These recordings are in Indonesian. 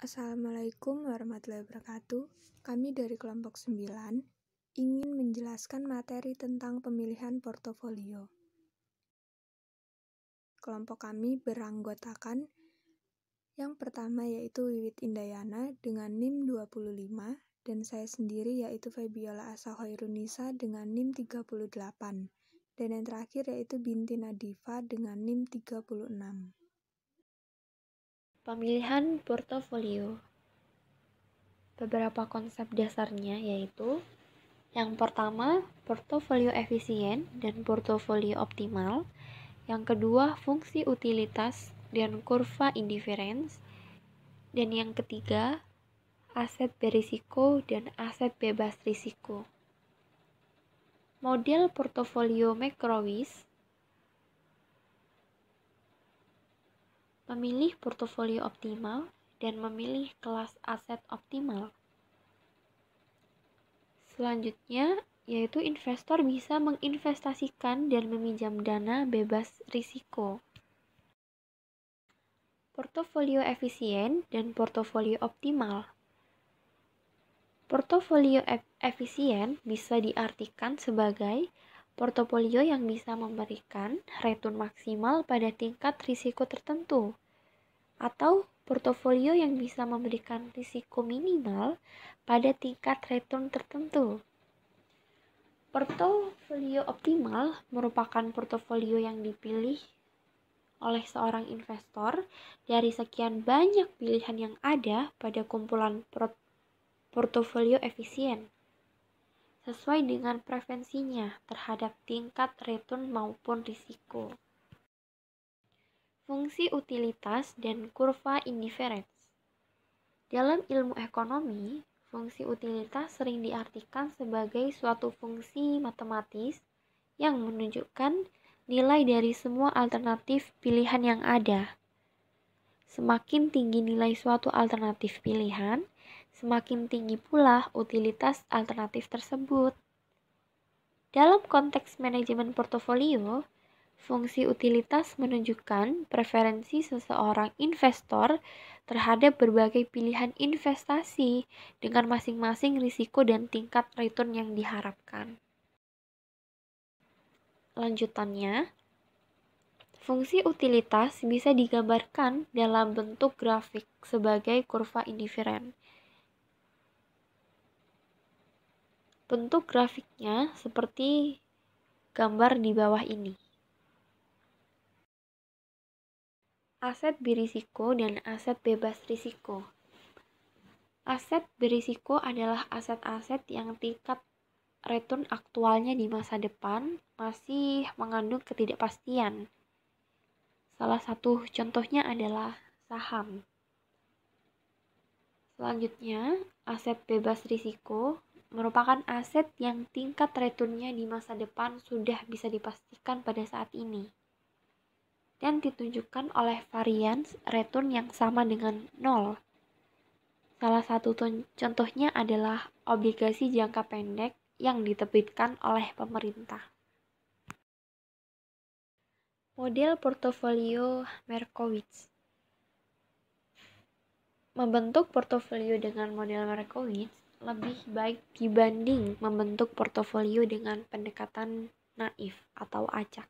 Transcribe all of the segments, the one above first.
Assalamualaikum warahmatullahi wabarakatuh. Kami dari kelompok 9 ingin menjelaskan materi tentang pemilihan portofolio. Kelompok kami beranggotakan yang pertama yaitu Wiwit Indayana dengan NIM 25 dan saya sendiri yaitu Febiola Asahoirunisa dengan NIM 38 dan yang terakhir yaitu Binti Nadifa dengan NIM 36. Pemilihan portofolio. Beberapa konsep dasarnya yaitu yang pertama, portofolio efisien dan portofolio optimal. Yang kedua, fungsi utilitas dan kurva indiference. Dan yang ketiga, aset berisiko dan aset bebas risiko. Model portofolio Markowitz. Memilih portofolio optimal dan memilih kelas aset optimal. Selanjutnya, yaitu investor bisa menginvestasikan dan meminjam dana bebas risiko. Portofolio efisien dan portofolio optimal. Portofolio efisien bisa diartikan sebagai portofolio yang bisa memberikan return maksimal pada tingkat risiko tertentu, atau portofolio yang bisa memberikan risiko minimal pada tingkat return tertentu. Portofolio optimal merupakan portofolio yang dipilih oleh seorang investor dari sekian banyak pilihan yang ada pada kumpulan portofolio efisien, sesuai dengan preferensinya terhadap tingkat return maupun risiko. Fungsi utilitas dan kurva indiference. Dalam ilmu ekonomi, fungsi utilitas sering diartikan sebagai suatu fungsi matematis yang menunjukkan nilai dari semua alternatif pilihan yang ada. Semakin tinggi nilai suatu alternatif pilihan, semakin tinggi pula utilitas alternatif tersebut. Dalam konteks manajemen portofolio, fungsi utilitas menunjukkan preferensi seseorang investor terhadap berbagai pilihan investasi dengan masing-masing risiko dan tingkat return yang diharapkan. Lanjutannya, fungsi utilitas bisa digambarkan dalam bentuk grafik sebagai kurva indiferen. Bentuk grafiknya seperti gambar di bawah ini. Aset berisiko dan aset bebas risiko. Aset berisiko adalah aset-aset yang tingkat return aktualnya di masa depan masih mengandung ketidakpastian. Salah satu contohnya adalah saham. Selanjutnya, aset bebas risiko merupakan aset yang tingkat returnnya di masa depan sudah bisa dipastikan pada saat ini dan ditunjukkan oleh varians return yang sama dengan 0. Salah satu contohnya adalah obligasi jangka pendek yang diterbitkan oleh pemerintah. Model portofolio Markowitz. Membentuk portofolio dengan model Markowitz lebih baik dibanding membentuk portofolio dengan pendekatan naif atau acak.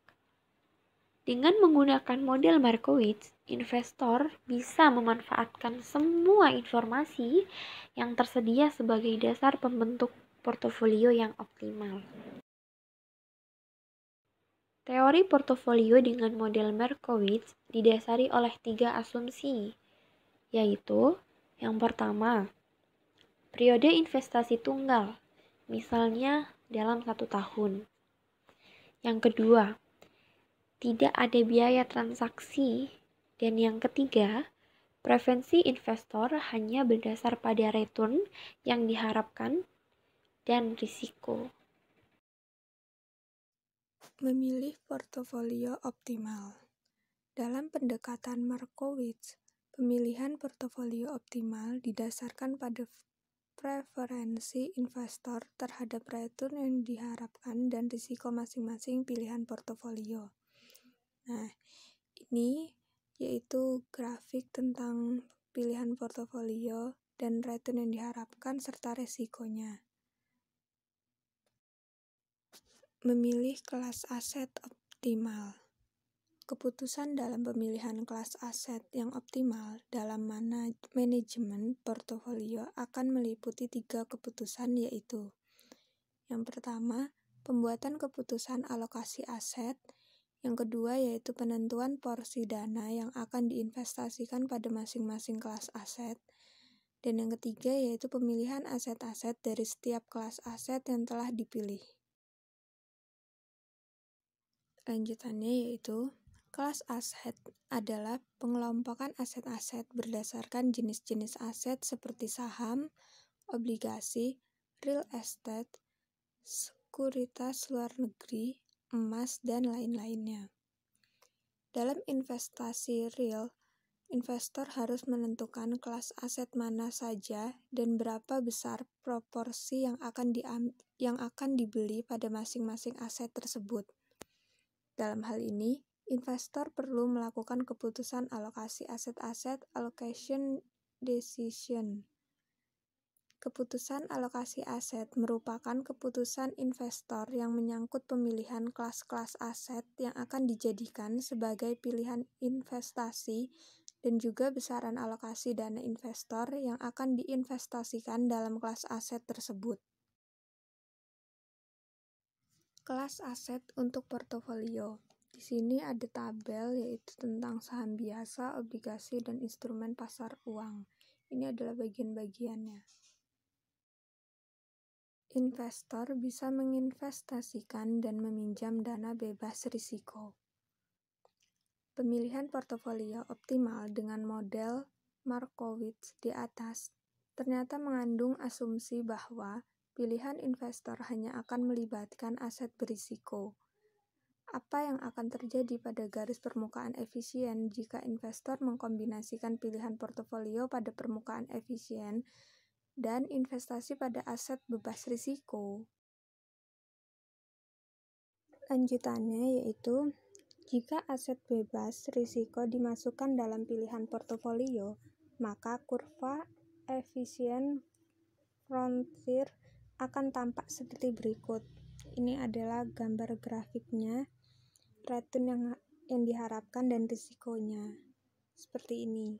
Dengan menggunakan model Markowitz, investor bisa memanfaatkan semua informasi yang tersedia sebagai dasar pembentuk portofolio yang optimal. Teori portofolio dengan model Markowitz didasari oleh 3 asumsi, yaitu yang pertama, periode investasi tunggal, misalnya dalam 1 tahun. Yang kedua, tidak ada biaya transaksi. Dan yang ketiga, preferensi investor hanya berdasar pada return yang diharapkan dan risiko. Memilih portofolio optimal. Dalam pendekatan Markowitz, pemilihan portofolio optimal didasarkan pada preferensi investor terhadap return yang diharapkan dan risiko masing-masing pilihan portofolio. Nah, ini yaitu grafik tentang pilihan portofolio, dan return yang diharapkan serta resikonya. Memilih kelas aset optimal. Keputusan dalam pemilihan kelas aset yang optimal dalam manajemen portofolio akan meliputi 3 keputusan, yaitu: yang pertama, pembuatan keputusan alokasi aset. Yang kedua yaitu penentuan porsi dana yang akan diinvestasikan pada masing-masing kelas aset. Dan yang ketiga yaitu pemilihan aset-aset dari setiap kelas aset yang telah dipilih. Lanjutannya yaitu, kelas aset adalah pengelompokan aset-aset berdasarkan jenis-jenis aset seperti saham, obligasi, real estate, sekuritas luar negeri, emas, dan lain-lainnya. Dalam investasi real, investor harus menentukan kelas aset mana saja dan berapa besar proporsi yang akan dibeli pada masing-masing aset tersebut. Dalam hal ini, investor perlu melakukan keputusan alokasi aset-aset (allocation decision). Keputusan alokasi aset merupakan keputusan investor yang menyangkut pemilihan kelas-kelas aset yang akan dijadikan sebagai pilihan investasi dan juga besaran alokasi dana investor yang akan diinvestasikan dalam kelas aset tersebut. Kelas aset untuk portofolio. Di sini ada tabel yaitu tentang saham biasa, obligasi, dan instrumen pasar uang. Ini adalah bagian-bagiannya. Investor bisa menginvestasikan dan meminjam dana bebas risiko. Pemilihan portofolio optimal dengan model Markowitz di atas ternyata mengandung asumsi bahwa pilihan investor hanya akan melibatkan aset berisiko. Apa yang akan terjadi pada garis permukaan efisien jika investor mengkombinasikan pilihan portofolio pada permukaan efisien dan investasi pada aset bebas risiko? Lanjutannya yaitu, jika aset bebas risiko dimasukkan dalam pilihan portofolio, maka kurva efisien frontier akan tampak seperti berikut. Ini adalah gambar grafiknya, return yang diharapkan dan risikonya. Seperti ini.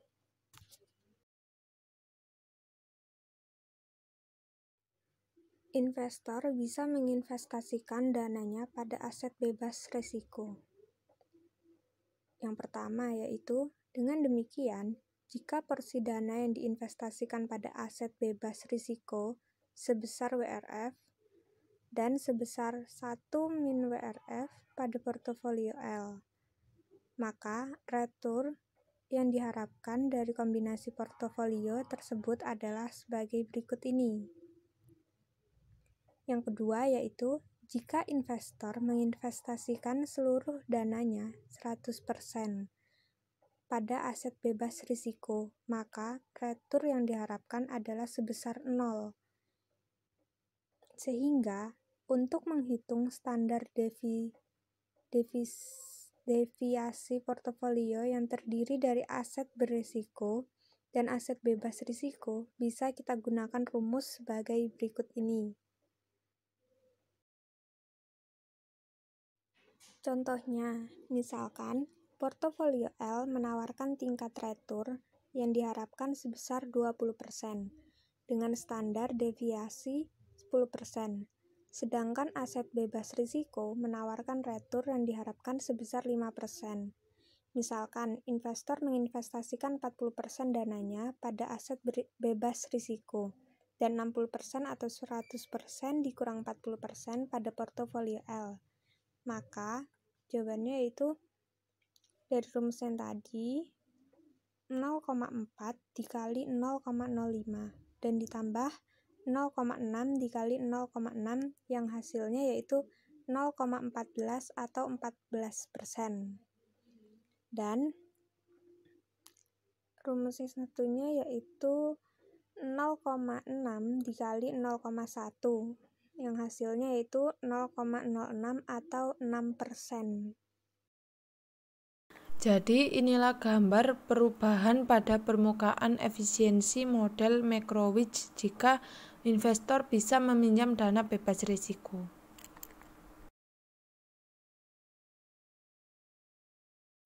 Investor bisa menginvestasikan dananya pada aset bebas risiko. Yang pertama yaitu, dengan demikian, jika porsi dana yang diinvestasikan pada aset bebas risiko sebesar WRF dan sebesar 1- WRF pada portofolio L, maka return yang diharapkan dari kombinasi portofolio tersebut adalah sebagai berikut ini. Yang kedua yaitu, jika investor menginvestasikan seluruh dananya 100% pada aset bebas risiko, maka return yang diharapkan adalah sebesar 0. Sehingga, untuk menghitung standar deviasi portofolio yang terdiri dari aset berisiko dan aset bebas risiko, bisa kita gunakan rumus sebagai berikut ini. Contohnya, misalkan portofolio L menawarkan tingkat return yang diharapkan sebesar 20% dengan standar deviasi 10%, sedangkan aset bebas risiko menawarkan return yang diharapkan sebesar 5%. Misalkan, investor menginvestasikan 40% dananya pada aset bebas risiko, dan 60% atau 100% dikurang 40% pada portofolio L. Maka, jawabannya yaitu dari rumus yang tadi 0,4 dikali 0,05 dan ditambah 0,6 dikali 0,6 yang hasilnya yaitu 0,14 atau 14%. Dan rumus yang satunya yaitu 0,6 dikali 0,1 yang hasilnya yaitu 0,06 atau 6%. Jadi inilah gambar perubahan pada permukaan efisiensi model Macrowitz jika investor bisa meminjam dana bebas risiko.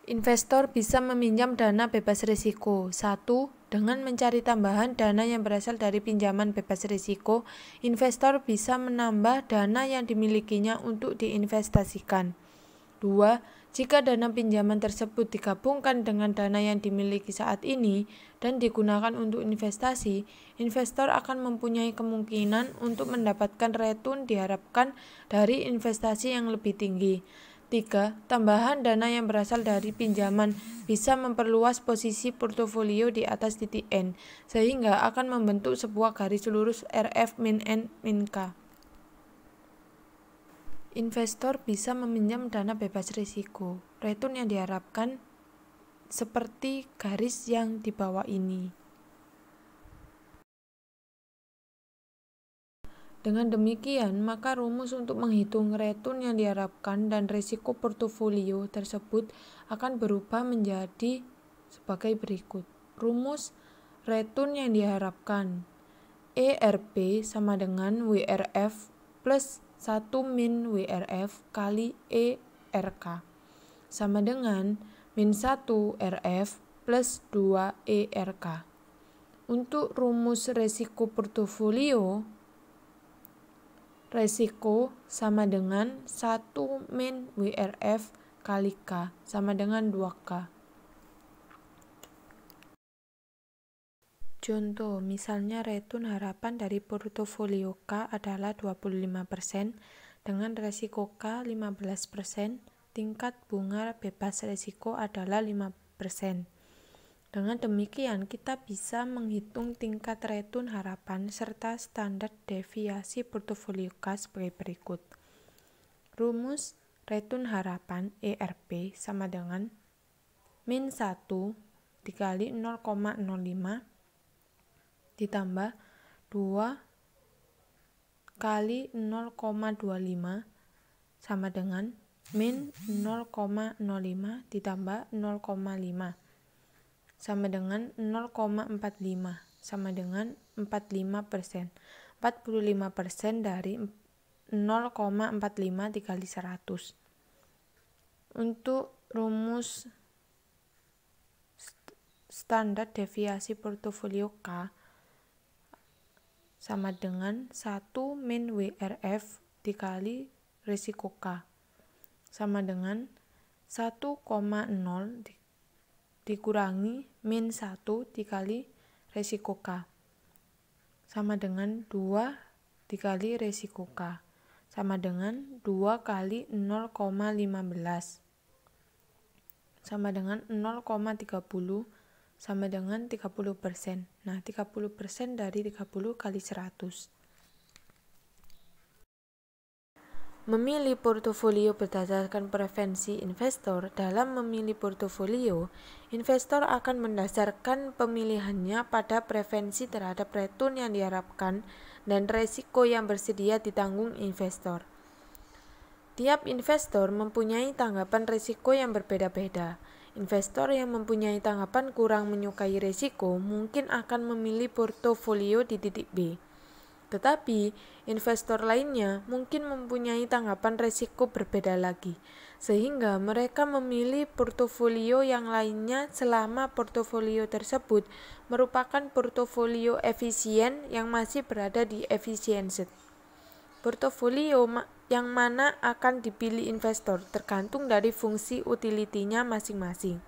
Investor bisa meminjam dana bebas risiko. 1. Dengan mencari tambahan dana yang berasal dari pinjaman bebas risiko, investor bisa menambah dana yang dimilikinya untuk diinvestasikan. 2. Jika dana pinjaman tersebut digabungkan dengan dana yang dimiliki saat ini dan digunakan untuk investasi, investor akan mempunyai kemungkinan untuk mendapatkan return diharapkan dari investasi yang lebih tinggi. 3. Tambahan dana yang berasal dari pinjaman bisa memperluas posisi portofolio di atas titik N, sehingga akan membentuk sebuah garis lurus RF min N min K. Investor bisa meminjam dana bebas risiko. Return yang diharapkan seperti garis yang di bawah ini. Dengan demikian, maka rumus untuk menghitung return yang diharapkan dan risiko portofolio tersebut akan berubah menjadi sebagai berikut. Rumus return yang diharapkan ERP sama dengan WRF plus 1 min WRF kali ERK sama dengan min 1 RF plus 2 ERK. Untuk rumus resiko portofolio, resiko sama dengan 1 min WRF kali K sama dengan 2K. Contoh, misalnya return harapan dari portofolio K adalah 25% dengan resiko K 15%, tingkat bunga bebas resiko adalah 5%. Dengan demikian, kita bisa menghitung tingkat return harapan serta standar deviasi portofolio K sebagai berikut. Rumus return harapan ERP sama dengan min 1 dikali 0,05 ditambah 2 kali 0,25 sama dengan min 0,05 ditambah 0,5 sama dengan 0,45 sama dengan 45%. 45% dari 0,45 dikali 100. Untuk rumus standar deviasi portofolio K sama dengan 1 min WRF dikali risiko K sama dengan 1,0 dikurangi min 1 dikali risiko K sama dengan 2 dikali risiko K sama dengan 2 kali 0,15 sama dengan 0,30 sama dengan 30%. Nah, 30% dari 30 kali 100. Memilih portofolio berdasarkan preferensi investor. Dalam memilih portofolio, investor akan mendasarkan pemilihannya pada preferensi terhadap return yang diharapkan dan resiko yang bersedia ditanggung investor. Tiap investor mempunyai tanggapan risiko yang berbeda-beda. Investor yang mempunyai tanggapan kurang menyukai risiko mungkin akan memilih portofolio di titik B. Tetapi, investor lainnya mungkin mempunyai tanggapan risiko berbeda lagi, sehingga mereka memilih portofolio yang lainnya selama portofolio tersebut merupakan portofolio efisien yang masih berada di efficiency. Portofolio yang mana akan dipilih investor tergantung dari fungsi utility-nya masing-masing.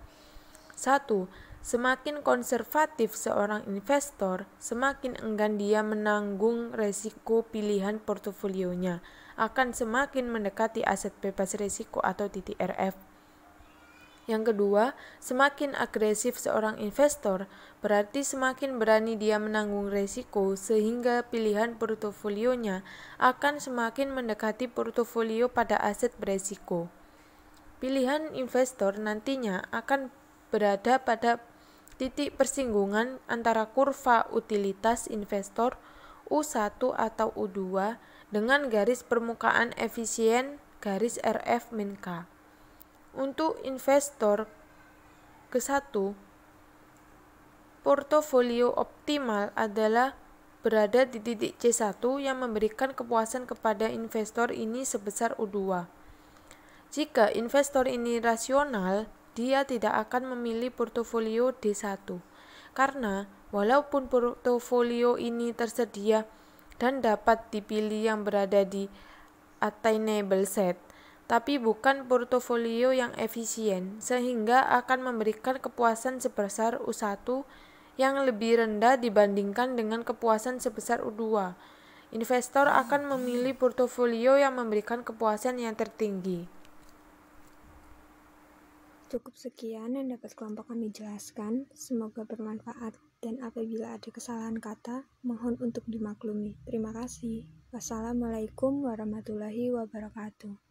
1. Semakin konservatif seorang investor, semakin enggan dia menanggung resiko pilihan portofolionya, akan semakin mendekati aset bebas risiko atau titik RF. Yang kedua, semakin agresif seorang investor, berarti semakin berani dia menanggung risiko sehingga pilihan portofolionya akan semakin mendekati portofolio pada aset beresiko. Pilihan investor nantinya akan berada pada titik persinggungan antara kurva utilitas investor U1 atau U2 dengan garis permukaan efisien garis RF min K. Untuk investor ke-1, portofolio optimal adalah berada di titik C1 yang memberikan kepuasan kepada investor ini sebesar U2. Jika investor ini rasional, dia tidak akan memilih portofolio D1, karena walaupun portofolio ini tersedia dan dapat dipilih yang berada di attainable set, tapi bukan portofolio yang efisien, sehingga akan memberikan kepuasan sebesar U1 yang lebih rendah dibandingkan dengan kepuasan sebesar U2. Investor akan memilih portofolio yang memberikan kepuasan yang tertinggi. Cukup sekian yang dapat kelompok kami jelaskan. Semoga bermanfaat, dan apabila ada kesalahan kata, mohon untuk dimaklumi. Terima kasih. Wassalamualaikum warahmatullahi wabarakatuh.